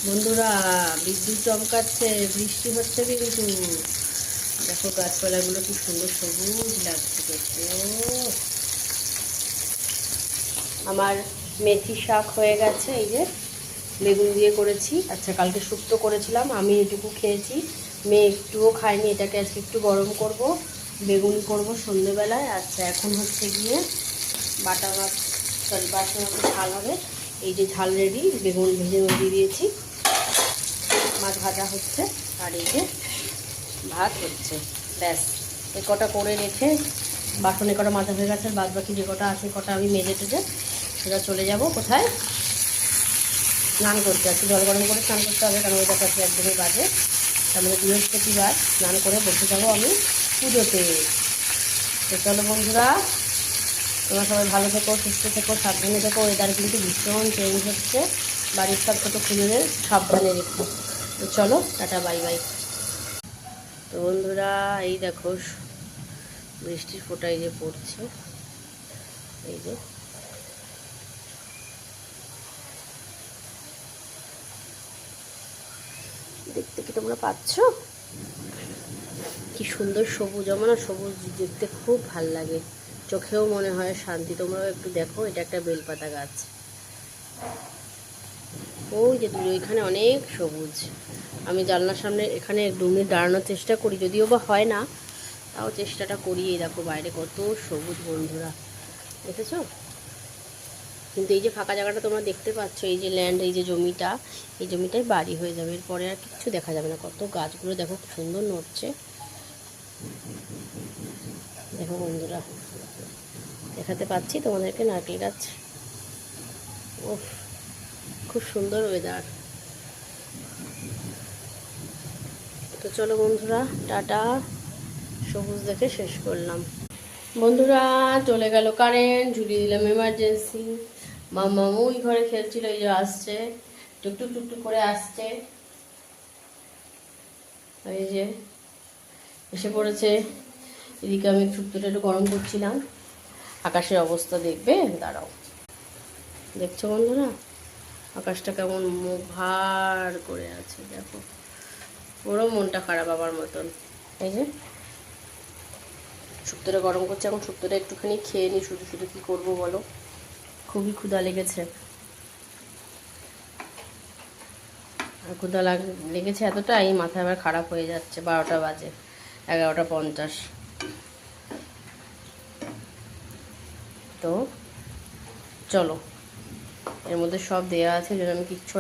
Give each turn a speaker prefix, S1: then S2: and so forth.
S1: বন্ধুরা, বিদ্যুৎ চমকাচ্ছে, বৃষ্টি হচ্ছে কিন্তু দেখো গাছপালাগুলো কি সুন্দর সবুজ লাগছে দেখতে। আমার মেথি শাক হয়ে গেছে, এই যে বেগুন দিয়ে করেছি। আচ্ছা, কালকে শুক্তো করেছিলাম, আমি এটুকু খেয়েছি, মেয়ে একটুও খায়নি। এটাকে আজকে একটু গরম করব, বেগুন করব সন্ধ্যেবেলায়। আচ্ছা, এখন হচ্ছে গিয়ে বাটা মাছ, সরি বাটা মাছের ঝাল হবে। এই যে ঝাল রেডি, বেগুন ভেজে দিয়ে দিয়েছি, মাছ ভাজা হচ্ছে, আর এই যে ভাত হচ্ছে। ব্যাস, এ কটা করে রেখে বাসনে কটা মাজা হয়ে গেছে, আর বাদ বাকি যে কটা আছে কটা আমি মেজে টেজে সোজা চলে যাব কোথায়, স্নান করতে। আজকে জল গরম করে স্নান করতে হবে, কারণ ওই দেখাচ্ছি একদমই বাজে। তার মানে বৃহস্পতিবার স্নান করে বসে যাবো আমি পুজোতে। তো চলো বন্ধুরা, তোমরা সবাই ভালো থেকো, সুস্থ থেকো, সাবধানে থেকো। ওয়েদার কিন্তু ভীষণ চেঞ্জ হচ্ছে, বাড়ির সব ছোটো খুঁজে সাবধানে রেখো। তো চলো, টাটা, বাই বাই। তো বন্ধুরা, এই দেখো বৃষ্টির ফোঁটা এই যে পড়ছে, এই যে দেখতে কি তোমরা পাচ্ছ? কি সুন্দর সবুজ, আমার না সবুজ দেখতে খুব ভাল লাগে, চোখেও মনে হয় শান্তি। তোমরাও একটু দেখো, এটা একটা বেলপাতা গাছ, ওই যে দূরে ওইখানে অনেক সবুজ। আমি জানলার সামনে এখানে 2 মিনিট দাঁড়ানোর চেষ্টা করি, যদিও বা হয় না, তাও চেষ্টাটা করি। এই দেখো বাইরে কত সবুজ বন্ধুরা, দেখেছো? কিন্তু এই যে ফাঁকা জায়গাটা তোমরা দেখতে পাচ্ছ, এই যে ল্যান্ড, এই যে জমিটা, এই জমিটাই বাড়ি হয়ে যাবে, এরপরে আর কিচ্ছু দেখা যাবে না। কত গাছগুলো দেখো খুব সুন্দর নড়ছে, দেখো বন্ধুরা, দেখাতে পাচ্ছি তোমাদেরকে নারকেল গাছ। ওফ, খুব সুন্দর ওয়েদার। তো চলো বন্ধুরা, টাটা। সবুজ দেখে শেষ করলাম। বন্ধুরা, চলে গেল কারেন্ট, ঝুলিয়ে দিলাম এমার্জেন্সি। মাম্মা ওই ঘরে খেলছিল, এই যে আসছে, টুকটুক টুকটুক করে আসছে, এই যে এসে পড়েছে। এদিকে আমি শুক্তোটা একটু গরম করছিলাম। আকাশের অবস্থা দেখবে, দাঁড়াও। দেখছো বন্ধুরা, আকাশটা কেমন মুখ ভার করে আছে, দেখো, পুরো মনটা খারাপ আমার মতন। এই যে শুক্তোটা গরম করছে, এখন শুক্তোটা একটুখানি খেয়ে নিই। শুধু শুধু কী করবো বলো, খুবই ক্ষুধা লেগেছে। আর ক্ষুধা লেগেছে এতটা, এই মাথা আবার খারাপ হয়ে যাচ্ছে। 12টা বাজে, 11টা 50। তো চলো, এর মধ্যে সব দেওয়া আছে, যেন আমি কিচ্ছু